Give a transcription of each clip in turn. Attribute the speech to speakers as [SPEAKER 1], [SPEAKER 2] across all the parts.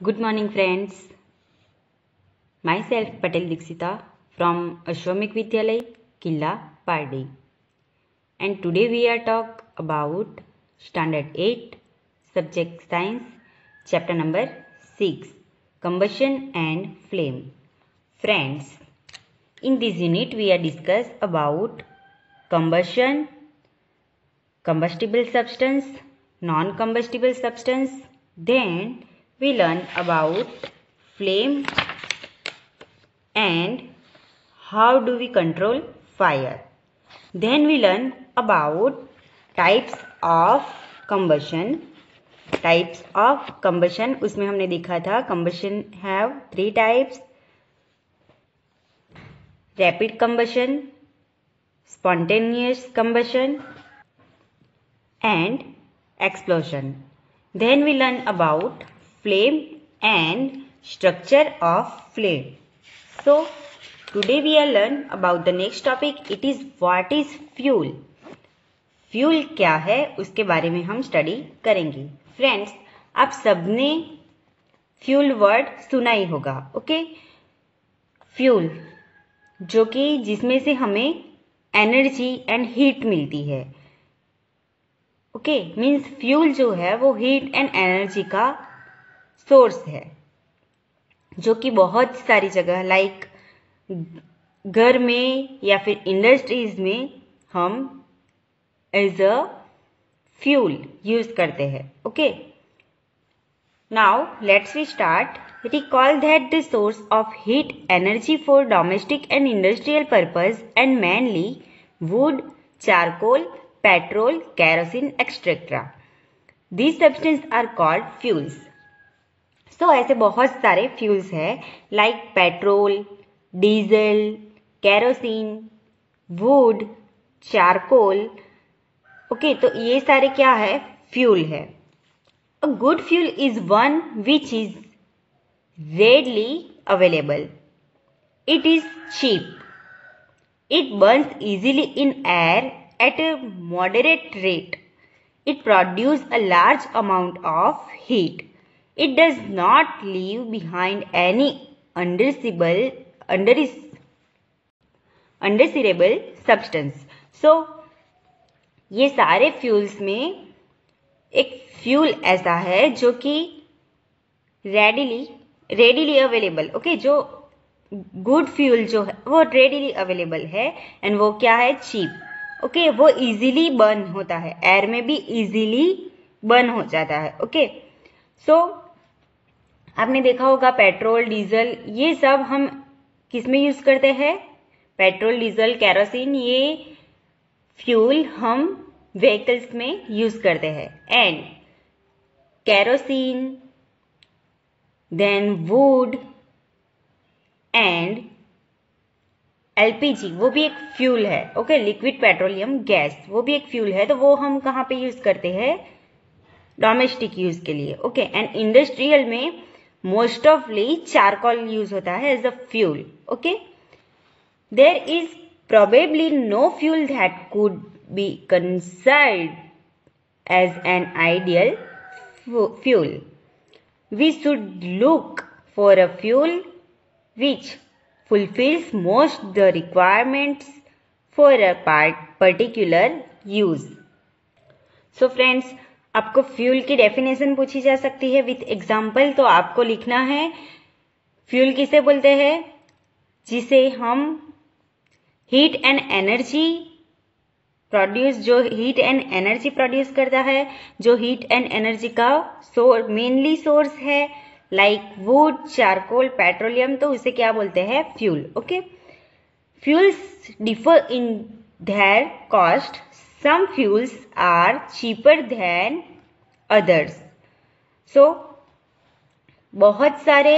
[SPEAKER 1] Good morning, friends. Myself Patel Dixita from Ashwamik Vidyalay, Killa, Pardi. And today we are talk about Standard 8, Subject Science, Chapter number 6, Combustion and Flame. Friends, in this unit we are discuss about combustion, combustible substance, non-combustible substance. Then we learn about flame and how do we control fire. Then we learn about types of combustion. Types of combustion, उसमें हमने देखा था combustion have 3 types: rapid combustion, spontaneous combustion and explosion. Then we learn about flame and structure of flame. So today we are learn about the next topic. It is what is fuel. Fuel क्या है उसके बारे में हम study करेंगे. Friends, आप सबने fuel word सुना ही होगा. ओके, फ्यूल जो कि जिसमें से हमें एनर्जी एंड हीट मिलती है. ओके, मीन्स फ्यूल जो है वो हीट एंड एनर्जी का सोर्स है, जो कि बहुत सारी जगह लाइक घर में या फिर इंडस्ट्रीज में हम एज अ फ्यूल यूज करते हैं. Okay, now let's we start. Recall that the source of heat energy for domestic and industrial purpose and mainly wood, charcoal, petrol, kerosene, etc. These substances are called fuels. So ऐसे बहुत सारे fuels हैं like petrol, diesel, kerosene, would, charcoal. Okay, तो ये सारे क्या है? Fuel है. A good fuel is one which is readily available. It is cheap. It burns easily in air at a moderate rate. It produces a large amount of heat. It does not leave behind any undesirable substance. So, ये सारे fuels में एक fuel ऐसा है जो कि readily available. Okay, जो good fuel जो है वो रेडिली अवेलेबल है एंड वो क्या है? चीप. ओके, वो इजीली बर्न होता है, एयर में भी इजीली बर्न हो जाता है. ओके, सो आपने देखा होगा पेट्रोल, डीजल, ये सब हम किस में यूज करते हैं? पेट्रोल, डीजल, केरोसिन, ये फ्यूल हम व्हीकल्स में यूज करते हैं. And kerosene, then wood and LPG, वो भी एक फ्यूल है. ओके, लिक्विड पेट्रोलियम गैस, वो भी एक फ्यूल है. तो वो हम कहाँ पे यूज करते हैं? डोमेस्टिक यूज के लिए. ओके, एंड इंडस्ट्रियल में मोस्ट ऑफली चारकोल यूज होता है as a fuel. Okay, there is probably no fuel that could be considered as an ideal fuel. We should look for a fuel which fulfills most the requirements for a particular use. So friends, आपको fuel की definition पूछी जा सकती है with example. तो आपको लिखना है फ्यूल किसे बोलते हैं? जिसे हम हीट एंड एनर्जी प्रोड्यूस, जो हीट एंड एनर्जी प्रोड्यूस करता है, जो हीट एंड एनर्जी का मेनली सोर्स है लाइक वुड, चारकोल, पेट्रोलियम, तो उसे क्या बोलते हैं? Fuel. Okay, fuels differ in their cost. Some fuels are cheaper than others. So बहुत सारे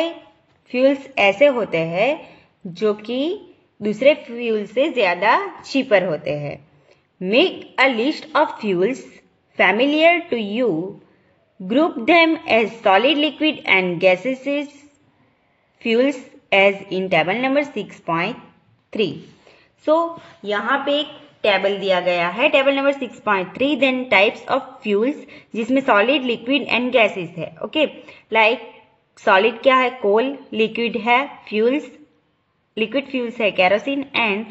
[SPEAKER 1] फ्यूल्स ऐसे होते हैं जो कि दूसरे फ्यूल से ज्यादा चीपर होते हैं. Make a list of fuels familiar to you. Group them as solid, liquid and gaseous fuels as in table number 6.3. So, यहाँ पे एक टेबल दिया गया है, table number 6.3. Then types of fuels, जिसमें सॉलिड, लिक्विड एंड गैसेस है. Okay, like solid क्या है? कोल, लिक्विड है फ्यूल्स, लिक्विड फ्यूल्स है केरोसिन, एंड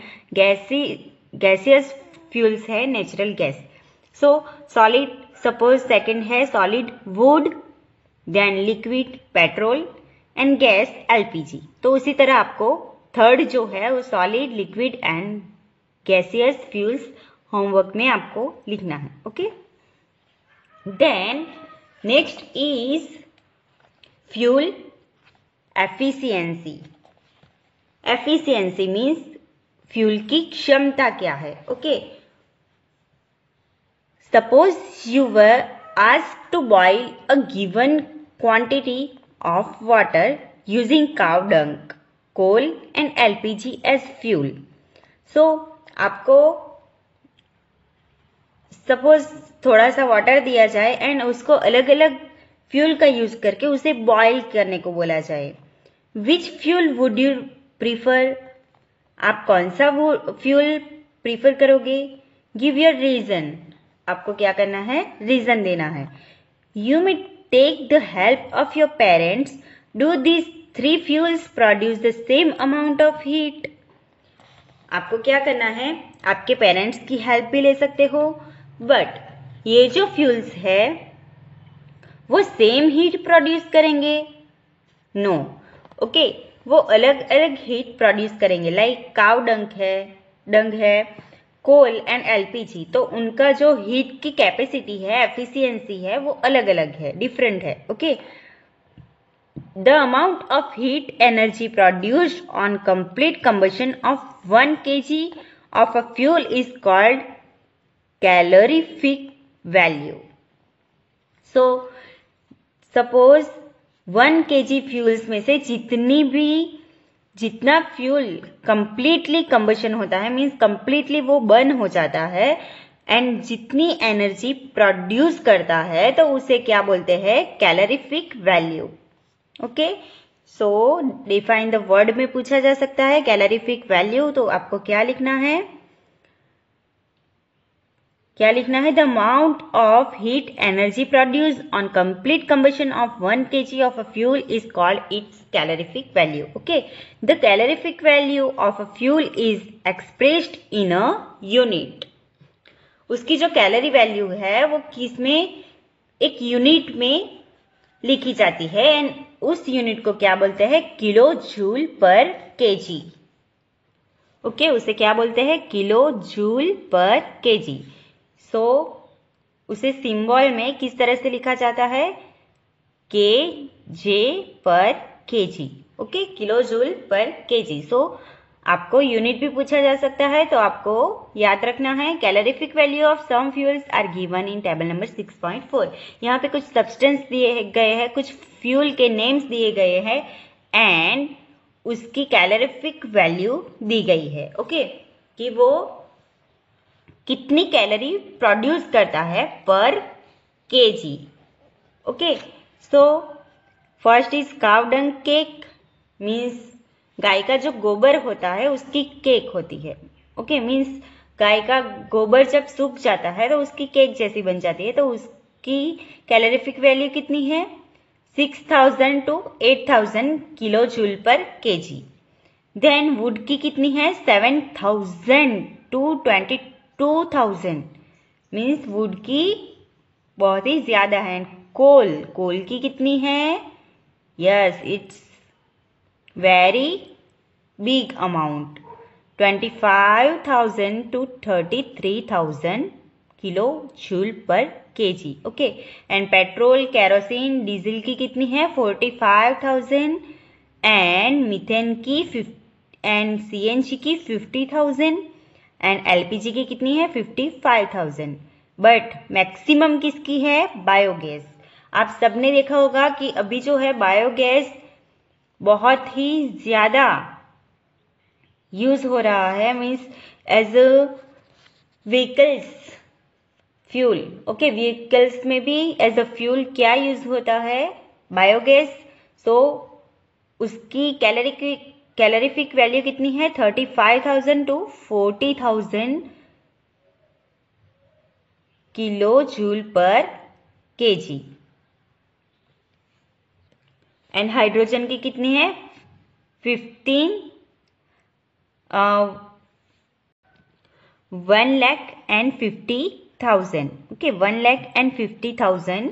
[SPEAKER 1] गैसियस फ्यूल्स है natural gas. So solid, suppose second है solid wood, then liquid petrol, and gas LPG. तो उसी तरह आपको थर्ड जो है वो solid, liquid and gaseous fuels homework में आपको लिखना है। Okay, then next is fuel efficiency. Efficiency means fuel की क्षमता क्या है। Okay, suppose you were asked to boil a given quantity of water using cow dung, coal and LPG as fuel. So आपको suppose थोड़ा सा water दिया जाए and उसको अलग अलग फ्यूल का यूज करके उसे बॉईल करने को बोला जाए। Which fuel would you prefer? आप कौन सा फ्यूल प्रीफर करोगे? Give your reason. आपको क्या करना है? रीजन देना है। You may take the help of your parents. Do this three fuels produce the same amount of heat? आपको क्या करना है? आपके पेरेंट्स की हेल्प भी ले सकते हो, बट ये जो फ्यूल्स है वो सेम हीट प्रोड्यूस करेंगे? नो। ओके, वो अलग अलग हीट प्रोड्यूस करेंगे। लाइक काउ डंग है, कोल एंड एलपीजी, तो उनका जो हीट की कैपेसिटी है, एफिशिएंसी है, वो अलग अलग है, डिफरेंट है। Okay, the amount of heat energy produced on complete combustion of 1 kg of a fuel is called calorific value. So suppose 1 kg fuels में से जितना फ्यूल कंप्लीटली कंबशन होता है, मीन्स कंप्लीटली वो बर्न हो जाता है, एंड जितनी एनर्जी प्रोड्यूस करता है, तो उसे क्या बोलते हैं? Calorific value. Okay, so define the word में पूछा जा सकता है कैलोरीफिक वैल्यू, तो आपको क्या लिखना है? The amount of heat energy produce on complete combustion of 1 kg of a fuel is called its calorific value. Okay, the calorific value of a fuel is expressed in a unit. उसकी जो calorie value है वो किस में? एक unit में लिखी जाती है, एंड उस यूनिट को क्या बोलते हैं? Kilo joule per kg. Okay, उसे क्या बोलते हैं? Kilo joule per kg. So उसे सिंबल में किस तरह से लिखा जाता है? K j per kg. Okay, kilo joule per kg. So आपको यूनिट भी पूछा जा सकता है, तो आपको याद रखना है calorific value of some fuels are given in table number 6.4। यहाँ पे कुछ सब्सटेंस दिए गए हैं, कुछ फ्यूल के नेम्स दिए गए हैं, एंड उसकी कैलोरीफिक वैल्यू दी गई है। ओके, कि वो कितनी कैलोरी प्रोड्यूस करता है per kg. Okay, so first is cow dung cake, means गाय का जो गोबर होता है उसकी केक होती है। ओके, मीन्स गाय का गोबर जब सूख जाता है तो उसकी केक जैसी बन जाती है, तो उसकी कैलोरीफिक वैल्यू कितनी है? 6000 to 8000 kilo joule per KG. Then wood की कितनी है? 7000 to 22,000, मीन्स वुड की बहुत ही ज्यादा है। कोल की कितनी है? Yes, it's very big amount, 25,000 to 33,000 kilo joule per kg. Okay, and petrol, kerosene, diesel की कितनी है? 45,000, एंड मीथेन की एंड सीएनजी की 50,000, एंड एलपीजी की कितनी है? 55,000। बट मैक्सिमम किसकी है? बायोगैस। आप सबने देखा होगा कि अभी जो है बायोगैस बहुत ही ज्यादा यूज हो रहा है, means as vehicles fuel. Okay, vehicles में भी एज अ फ्यूल क्या यूज होता है? बायोगैस। सो उसकी कैलोरीफिक वैल्यू कितनी है? 35,000 to 40,000 kilo joule per KG. And hydrogen की कितनी है 1,50,000 ओके 1,50,000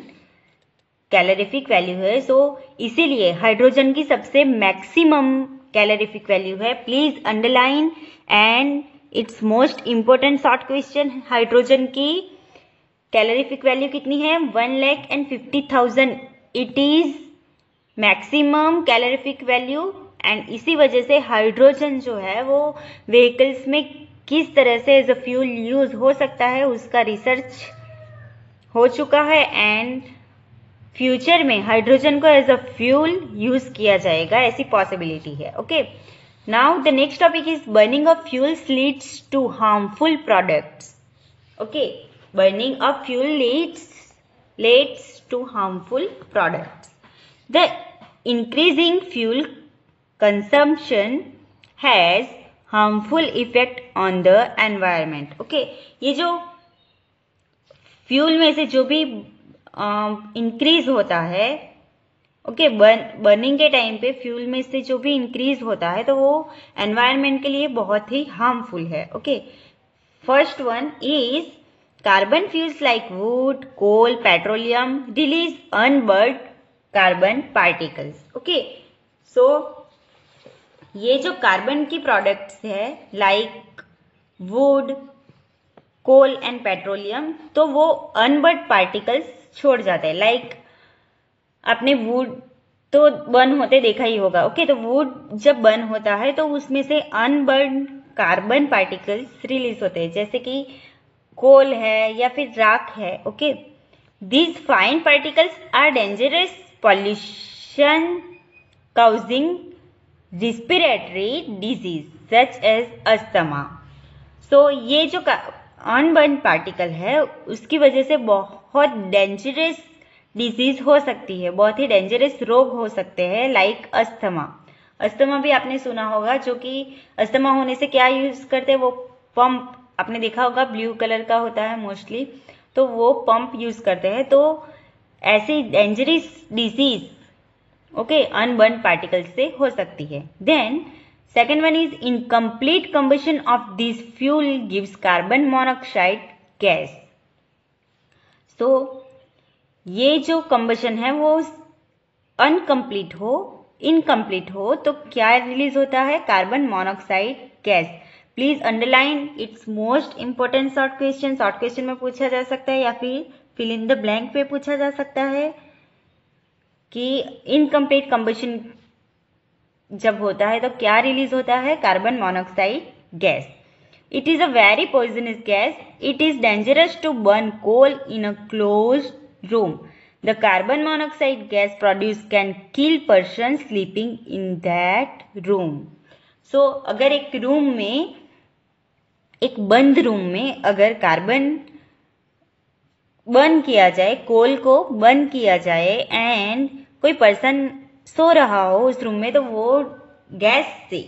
[SPEAKER 1] कैलोरीफिक वैल्यू है। सो इसीलिए हाइड्रोजन की सबसे मैक्सिमम कैलोरीफिक वैल्यू है। Please underline and it's most important short question. Hydrogen की कैलोरीफिक वैल्यू कितनी है 1,50,000 it is maximum calorific value. And इसी वजह से हाइड्रोजन जो है वो व्हीकल्स में किस तरह से एज अ फ्यूल यूज हो सकता है उसका रिसर्च हो चुका है एंड फ्यूचर में हाइड्रोजन को एज अ फ्यूल यूज किया जाएगा, ऐसी पॉसिबिलिटी है। Okay, now the next topic is burning of fuels leads to harmful products. Okay, burning of fuel leads to harmful products. The increasing fuel consumption has harmful effect on the environment. Okay, ये जो fuel में से जो भी increase होता है, okay, burning के time पे फ्यूल में से जो भी इंक्रीज होता है तो वो एनवायरनमेंट के लिए बहुत ही हार्मफुल है। Okay, first one is carbon fuels like wood, coal, petroleum release unburned carbon particles. Okay, so ये जो कार्बन की प्रोडक्ट्स है like wood, coal and petroleum, तो वो अनबर्न्ड पार्टिकल्स छोड़ जाते हैं। लाइक आपने वुड तो बर्न होते देखा ही होगा। ओके, तो वुड जब बर्न होता है तो उसमें से अनबर्न्ड कार्बन पार्टिकल्स रिलीज होते हैं, जैसे कि कोल है या फिर राख है। Okay, these fine particles are dangerous pollution causing respiratory disease such as asthma. So ये जो अनबर्न पार्टिकल है उसकी वजह से बहुत डेंजरस डिजीज हो सकती है, बहुत ही डेंजरस रोग हो सकते हैं लाइक अस्थमा। अस्थमा भी आपने सुना होगा, जो कि अस्थमा होने से क्या यूज करते हैं, वो पंप आपने देखा होगा, ब्लू कलर का होता है मोस्टली, तो वो पंप यूज करते हैं। तो ऐसी dangerous disease okay unburn particle से हो सकती है। Then second one is incomplete combustion of this fuel gives carbon monoxide gas. So ये जो कंबशन है वो अनकम्प्लीट हो, इनकम्प्लीट हो तो क्या रिलीज होता है, carbon monoxide gas. Please underline it's most important short question. Short question में पूछा जा सकता है या फिर फिल इन द ब्लैंक पे पूछा जा सकता है कि इनकम्प्लीट कंबशन जब होता है तो क्या रिलीज होता है, carbon monoxide gas. It is a very poisonous gas, it is dangerous to burn coal in a closed room. The carbon monoxide gas produce can kill person sleeping in that room. So अगर एक room में, एक बंद room में अगर carbon burn किया जाए, कोल को बर्न किया जाए एंड कोई पर्सन सो रहा हो उस रूम में, तो वो गैस से,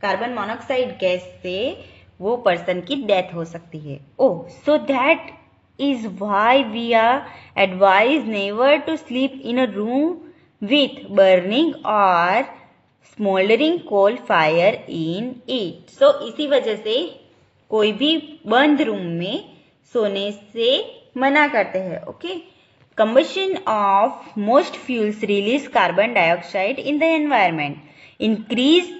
[SPEAKER 1] कार्बन मोनोऑक्साइड गैस से वो पर्सन की डेथ हो सकती है। Oh, so that is why we are advise never to sleep in a room with burning or smouldering coal fire in it. So इसी वजह से कोई भी बंद रूम में सोने से मना करते हैं। Okay, combustion of most fuels release carbon dioxide in the environment. Increased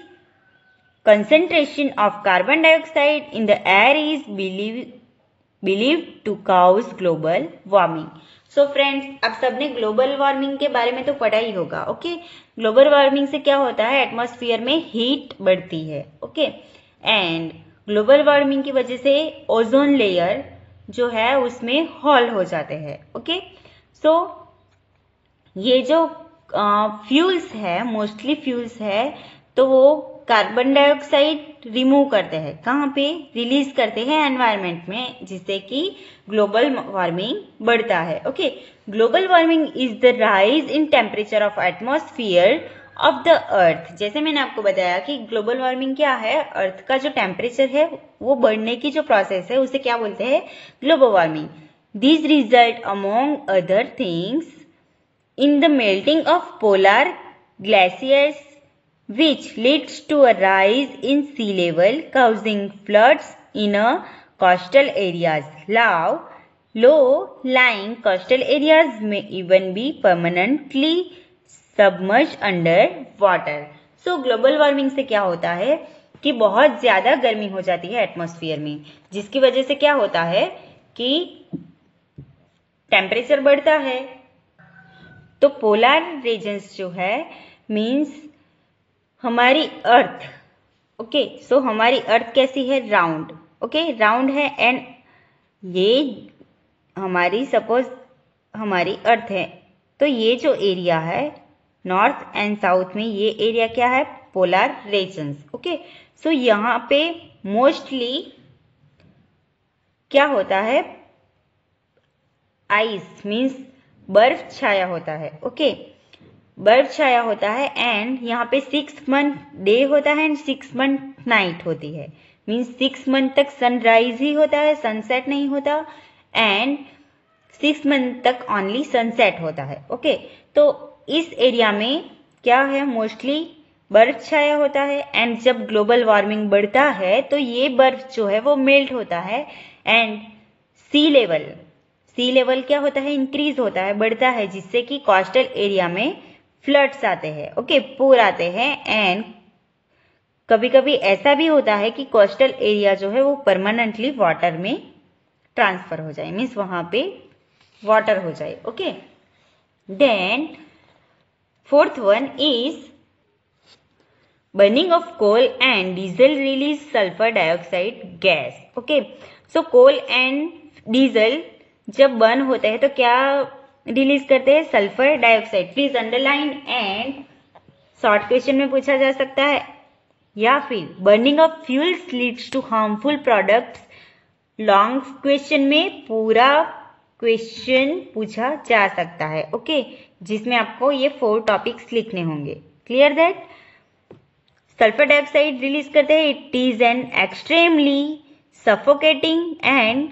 [SPEAKER 1] concentration of carbon dioxide in the air is believed to cause global warming. So friends, अब सबने ग्लोबल वार्मिंग के बारे में तो पढ़ा ही होगा। ओके, ग्लोबल वार्मिंग से क्या होता है, एटमॉस्फेयर में हीट बढ़ती है। ओके, एंड ग्लोबल वार्मिंग की वजह से ओजोन लेयर जो है उसमें होल हो जाते हैं। ओके, सो ये जो फ्यूल्स है, मोस्टली फ्यूल्स है, तो वो कार्बन डाइऑक्साइड रिमूव करते हैं, कहाँ पे रिलीज करते हैं, एनवायरनमेंट में, जिससे कि ग्लोबल वार्मिंग बढ़ता है। Okay, global warming is the rise in temperature of atmosphere of the earth. जैसे मैंने आपको बताया कि ग्लोबल वार्मिंग क्या है, अर्थ का जो टेम्परेचर है वो बढ़ने की जो प्रोसेस है उसे क्या बोलते हैं, global warming. These result among other things in the melting of polar glaciers, which leads to a rise in sea level, causing floods in coastal areas. Low-lying coastal areas may even be permanently submerged under water. So global warming से क्या होता है कि बहुत ज़्यादा गर्मी हो जाती है एटमॉस्फेयर में, जिसकी वजह से क्या होता है कि टेम्परेचर बढ़ता है. तो पोलर रीजन्स जो है मीन्स हमारी अर्थ. ओके, सो हमारी अर्थ कैसी है? राउंड. ओके, राउंड है एंड ये हमारी सपोज हमारी अर्थ है, तो ये जो एरिया है नॉर्थ एंड साउथ में, ये एरिया क्या है? Polar regions. ओके, सो यहाँ पे मोस्टली क्या होता है? आइस मीन्स बर्फ छाया होता है. ओके, बर्फ छाया होता है एंड यहाँ पे 6 मंथ डे होता है एंड 6 मंथ नाइट होती है. मीन्स 6 मंथ तक सनराइज ही होता है, सनसेट नहीं होता, एंड 6 मंथ तक ओनली सनसेट होता है. ओके, तो इस एरिया में क्या है? मोस्टली बर्फ छाया होता है एंड जब ग्लोबल वार्मिंग बढ़ता है तो ये बर्फ जो है वो मेल्ट होता है एंड सी लेवल क्या होता है? इंक्रीज होता है, बढ़ता है, जिससे कि कोस्टल एरिया में फ्लड्स आते हैं. ओके, पूर आते हैं एंड कभी कभी ऐसा भी होता है कि कोस्टल एरिया जो है वो परमानेंटली वाटर में ट्रांसफर हो जाए, मीन्स वहां पे वाटर हो जाए. Okay, then fourth one is burning of coal and diesel release sulfur dioxide gas. Okay, so coal and diesel जब बर्न होते हैं तो क्या रिलीज करते हैं? Sulphur dioxide. Please underline and short question में पूछा जा सकता है, या फिर burning of fuels leads to harmful products. Long question में पूरा क्वेश्चन पूछा जा सकता है. ओके, जिसमें आपको ये 4 टॉपिक्स लिखने होंगे. Clear that? Sulphur dioxide release करते हैं. It is an extremely suffocating and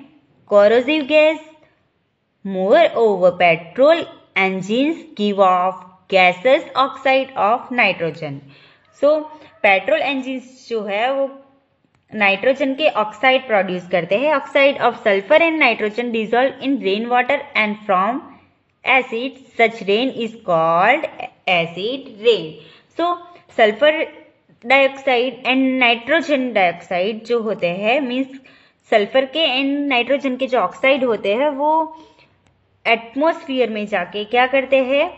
[SPEAKER 1] corrosive gas. Moreover, petrol engines give off gaseous oxide of nitrogen. So, petrol engines जो है वो नाइट्रोजन के ऑक्साइड प्रोड्यूस करते हैं. Oxide of sulphur and nitrogen dissolve in rain water and from acid. Such rain is called acid rain. So sulphur dioxide and nitrogen dioxide जो होते हैं, means sulphur के एंड नाइट्रोजन के जो oxide होते हैं वो एटमॉस्फेयर में जाके क्या करते हैं?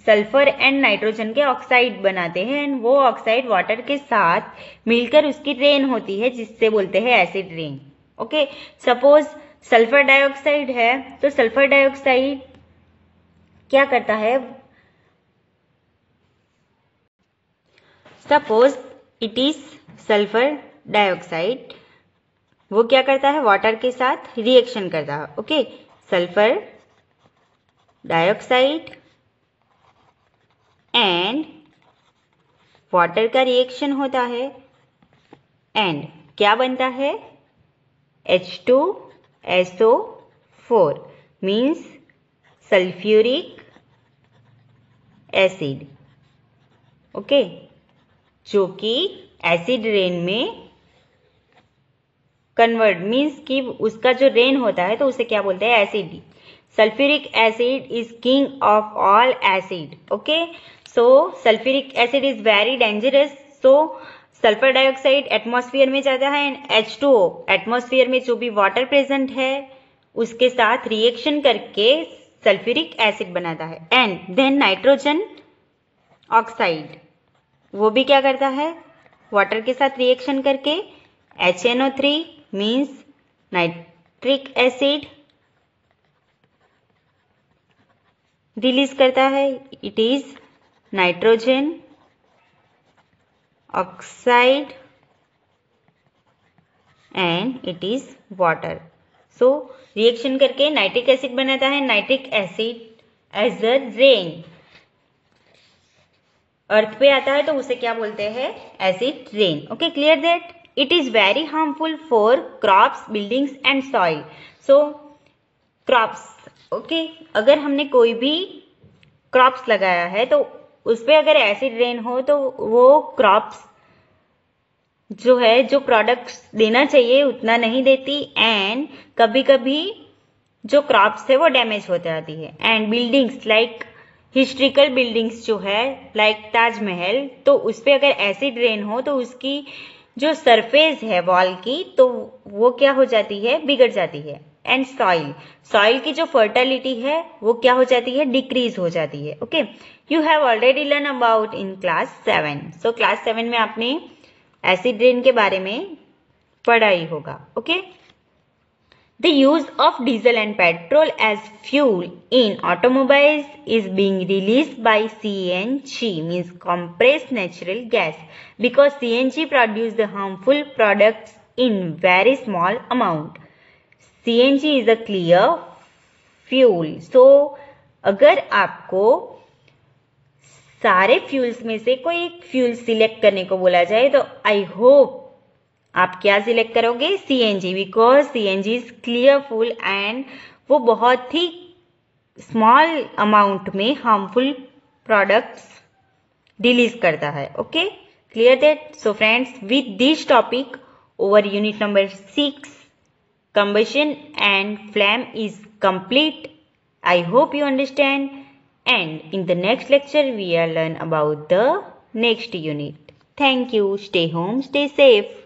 [SPEAKER 1] सल्फर एंड नाइट्रोजन के ऑक्साइड बनाते हैं एंड वो ऑक्साइड वाटर के साथ मिलकर उसकी रेन होती है, जिससे बोलते हैं acid rain. Okay, suppose sulphur dioxide है तो सल्फर डाइऑक्साइड क्या करता है? Suppose it is sulphur dioxide, वो क्या करता है? वाटर के साथ रिएक्शन करता है. Okay, sulphur dioxide and water का रिएक्शन होता है एंड क्या बनता है? H2SO4 means sulphuric acid. Okay, जो कि एसिड रेन में कन्वर्ट, मीन्स कि उसका जो रेन होता है तो उसे क्या बोलते हैं? Acid. Sulphuric acid is king of all acid. Okay, so sulphuric acid is very dangerous. So sulphur dioxide atmosphere में जाता है एंड H2O एटमॉस्फेयर में जो भी वाटर प्रेजेंट है उसके साथ रिएक्शन करके सल्फ्यूरिक एसिड बनाता है. एंड देन नाइट्रोजन ऑक्साइड वो भी क्या करता है? वाटर के साथ रिएक्शन करके HNO3 means nitric acid release करता है. It is nitrogen oxide and it is water. So reaction करके नाइट्रिक एसिड बनाता है. Nitric acid as a rain earth पे आता है तो उसे क्या बोलते हैं? Acid rain. Okay, clear that? It is very harmful for crops, buildings and soil. So crops, okay, अगर हमने कोई भी क्रॉप्स लगाया है तो उस पर अगर एसिड रेन हो तो वो क्रॉप्स जो है जो प्रोडक्ट्स देना चाहिए उतना नहीं देती, एंड कभी कभी जो क्रॉप्स है वो डैमेज हो जाती है। And buildings like historical buildings जो है लाइक ताजमहल, तो उस पर अगर एसिड रेन हो तो उसकी जो सरफेस है वॉल की तो वो क्या हो जाती है, बिगड़ जाती है। एंड सॉइल की जो फर्टिलिटी है वो क्या हो जाती है, डिक्रीज हो जाती है। Okay, you have already learn about in class 7। So class 7 में आपने एसिड रेन के बारे में पढ़ा ही होगा। Okay, the use of diesel and petrol as fuel in automobiles is being released by CNG, means compressed natural gas, because CNG produce the harmful products in very small amount. CNG is a clear fuel. So अगर आपको सारे fuels में से कोई एक fuel select करने को बोला जाए तो आई होप आप क्या सिलेक्ट करोगे, CNG, because CNG is clear full and वो बहुत ही स्मॉल अमाउंट में हार्मफुल प्रोडक्ट्स रिलीज करता है। Okay, clear that? So friends, with this topic over unit number 6 combustion and flame is complete. I hope you understand, and in the next lecture we will learn about the next unit. Thank you. Stay home, stay safe.